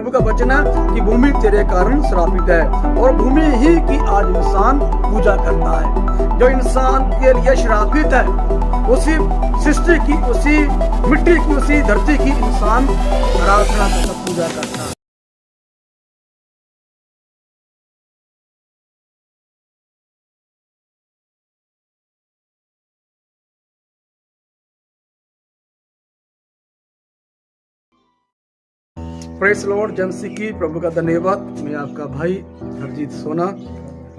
प्रभु का वचन है कि भूमि तेरे कारण श्रापित है, और भूमि ही की आज इंसान पूजा करता है। जो इंसान के लिए श्रापित है, उसी सृष्टि की, उसी मिट्टी की, उसी धरती की इंसान आराधना करता, पूजा करता है। प्रेस लॉर्ड, जमसी की प्रभु का धन्यवाद। मैं आपका भाई हरजीत सोना।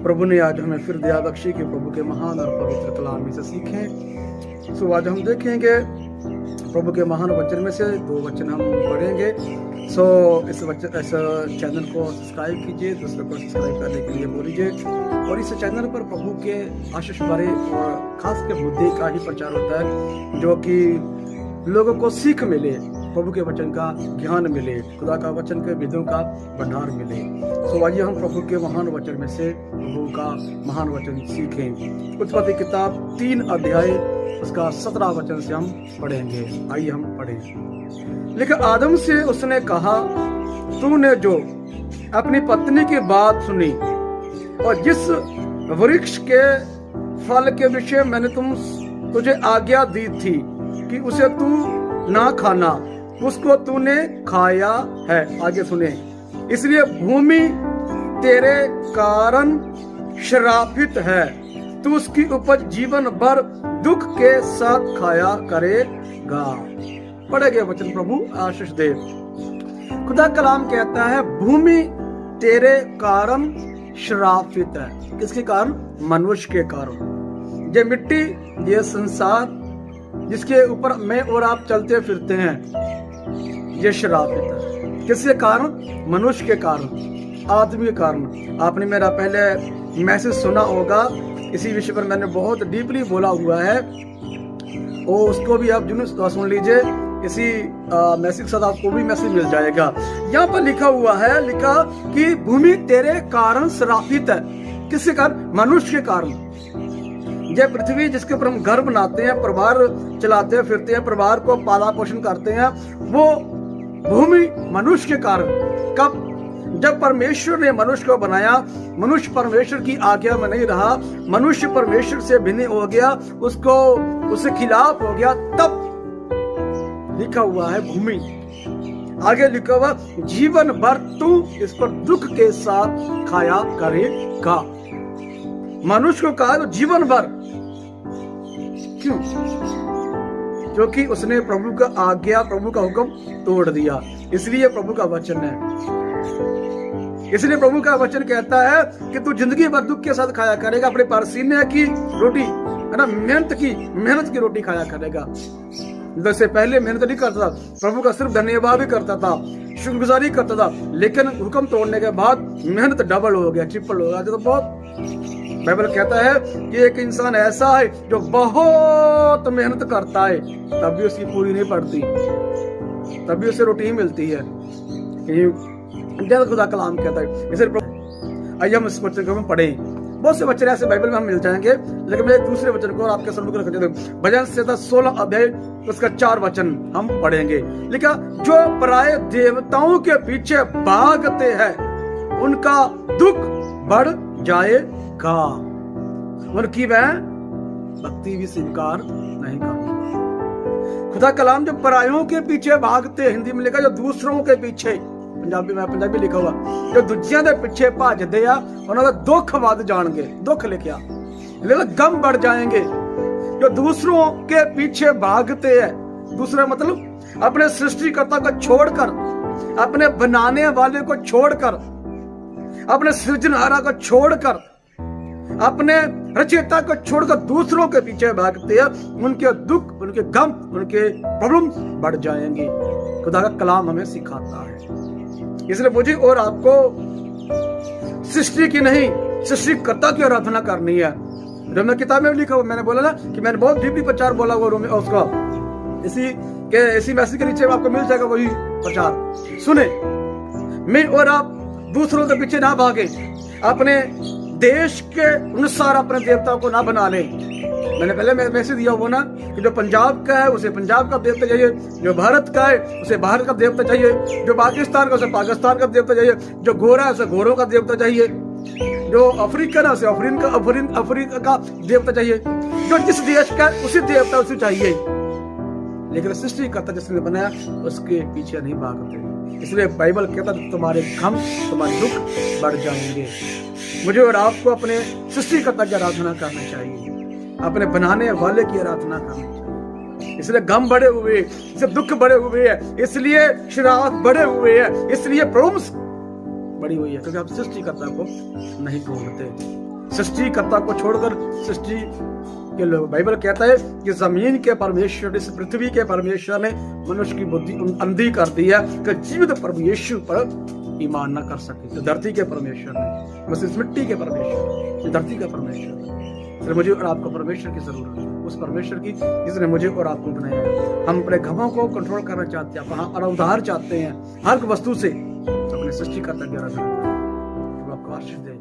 प्रभु ने आज हमें फिर दया बख्शी कि प्रभु के महान और पवित्र कलाम में से सीखें। सो आज हम देखेंगे प्रभु के महान वचन में से 2 वचन हम पढ़ेंगे। सो इस चैनल को सब्सक्राइब कीजिए, दूसरों को सब्सक्राइब करने के लिए बोलिए, और इस चैनल पर प्रभु के आशीष भरे और खास के मुद्दे का ही प्रचार होता है, जो कि लोगों को सीख मिले, प्रभु के वचन का ज्ञान मिले, खुदा का वचन के विधियों का भंडार मिले। सो आइए हम प्रभु के महान वचन में से प्रभु का महान वचन सीखें। उत्पत्ति किताब 3 अध्याय उसका 17 वचन से हम पढ़ेंगे। आइए हम पढ़ें। लेकिन आदम से उसने कहा, तूने जो अपनी पत्नी की बात सुनी और जिस वृक्ष के फल के विषय मैंने तुझे आज्ञा दी थी कि उसे तू ना खाना, उसको तूने खाया है। आगे सुने। इसलिए भूमि तेरे कारण श्रापित है, तू उसकी उपज जीवन भर दुख के साथ खाया करेगा। पढ़े गए वचन प्रभु आशीष दे। खुदा कलाम कहता है भूमि तेरे कारण श्रापित है। किसके कारण? मनुष्य के कारण। ये मिट्टी, ये संसार जिसके ऊपर मैं और आप चलते फिरते हैं, ये श्रापित है। किसके कारण? मनुष्य के कारण, आदमी के कारण। आपने मेरा पहले मैसेज सुना होगा, इसी विषय पर मैंने बहुत डीपली बोला हुआ है, और उसको भी आप जरूर सुन लीजिए। इसी मैसेज के साथ आपको भी मैसेज मिल जाएगा। यहाँ पर लिखा हुआ है, लिखा कि भूमि तेरे कारण श्रापित है। किसके कारण? मनुष्य के कारण। ये पृथ्वी जिसके ऊपर हम घर बनाते हैं, परिवार चलाते फिरते हैं, परिवार को पाला पोषण करते हैं, वो भूमि मनुष्य के कारण। कब? जब परमेश्वर ने मनुष्य को बनाया, मनुष्य परमेश्वर की आज्ञा में नहीं रहा, मनुष्य परमेश्वर से भिन्न हो गया, उसके खिलाफ हो गया, तब लिखा हुआ है भूमि। आगे लिखा हुआ जीवन भर तू इस पर दुख के साथ खाया करेगा। मनुष्य को कहा तो जीवन भर। क्यों? क्योंकि उसने प्रभु का आज्ञा, प्रभु का हुक्म तोड़ दिया। इसलिए प्रभु का वचन है, इसलिए प्रभु का वचन कहता है कि तू जिंदगी भर दुख के साथ खाया करेगा। अपने पसीने की रोटी है ना, मेहनत की रोटी खाया करेगा। जैसे पहले मेहनत नहीं करता था, प्रभु का सिर्फ धन्यवाद भी करता था, शुक्रगुजारी करता था, लेकिन हुक्म तोड़ने के बाद मेहनत डबल हो गया, ट्रिपल हो गया। तो बहुत बाइबल कहता है कि एक इंसान ऐसा है जो बहुत मेहनत करता है, तब भी उसकी पूरी नहीं पड़ती, तब भी उसे रोटी ही मिलती है। खुदा कलाम कहता है। इसे आइए हम इस वचन को पढ़ें। बहुत से वचन ऐसे बाइबल में हम मिल जाएंगे, लेकिन मैं दूसरे वचन को आपके सम्मुख रख देता हूं। भजन संहिता 16 अध्याय उसका 4 वचन हम पढ़ेंगे। लिखा, जो पराये देवताओं के पीछे भागते हैं उनका दुख बढ़ जाएगा, उनकी वह भक्ति भी स्वीकार नहीं करेगा। खुदा कलाम जो परायों के पीछे भागते, हिंदी में लिखा जो दूसरों के पीछे, पंजाबी लिखा हुआ, जो दूजिया के पीछे भजते आ उन्होंने दुख वध जाएंगे। दुख लिखा, लेकिन गम बढ़ जाएंगे। जो दूसरों के पीछे भागते हैं, दूसरा मतलब अपने सृष्टिकर्ता को छोड़कर, अपने बनाने वाले को छोड़कर, अपने सृजनहारा को छोड़कर, अपने रचयिता को छोड़कर दूसरों के पीछे भागते हैं, उनके दुख, उनके गम, उनके प्रॉब्लम बढ़ जाएंगे। खुदा का कलाम हमें सिखाता है। इसलिए मुझे और आपको सृष्टि की नहीं, सृष्टिकर्ता की आराधना करनी है। जब मैं किताब में लिखा हुआ, मैंने बोला ना कि मैंने बहुत डीपली प्रचार बोला हुआ उसका, इसी मैसेज के नीचे आपको मिल जाएगा वही प्रचार। सुने, मैं और आप दूसरों के पीछे ना भागे, अपने देश के अनुसार अपने देवताओं को ना बना ले, मैंने पहले मैसेज दिया वो ना कि जो पंजाब का है उसे पंजाब का देवता चाहिए, जो भारत का है उसे भारत का देवता चाहिए, जो पाकिस्तान का उसे पाकिस्तान का देवता चाहिए, जो गोरा है उसे गोरों का देवता चाहिए, जो अफ्रीकन है उसे अफ्रीका का देवता चाहिए, जो जिस देश का उसी देवता उसे चाहिए। लेकिन सृष्टिकर्ता जिसने बनाया उसके पीछे नहीं भागते। इसलिए बाइबल कहता है तुम्हारे गम तुम्हारे दुख बढ़ जाएंगे। मुझे और आपको अपने सृष्टिकर्ता की आराधना करनी चाहिए, अपने बनाने वाले की आराधना करनी चाहिए। इसलिए गम बढ़े हुए, इसलिए दुख बढ़े हुए है, इसलिए शरारत बढ़े हुए है, इसलिए प्रॉब्लम्स बढ़ी हुई है, क्योंकि आप सृष्टिकर्ता को नहीं ढूंढते। सृष्टिकर्ता को छोड़कर सृष्टि के लोग, बाइबल कहता है कि जमीन के परमेश्वर, इस पृथ्वी के परमेश्वर ने मनुष्य की बुद्धि अंधी कर दी है कि जीवित प्रभु यीशु पर ईमान न कर सके। तो धरती के परमेश्वर ने, बस इस मिट्टी के परमेश्वर, धरती का परमेश्वर, मुझे और आपको परमेश्वर की जरूरत है, उस परमेश्वर की जिसने मुझे और आपको बनाया है। हम अपने घमों को कंट्रोल करना चाहते हैं, अपना उद्धार चाहते हैं हर वस्तु से, अपने सृष्टिकर्ता की आराधना करें। आपको आशीष दे।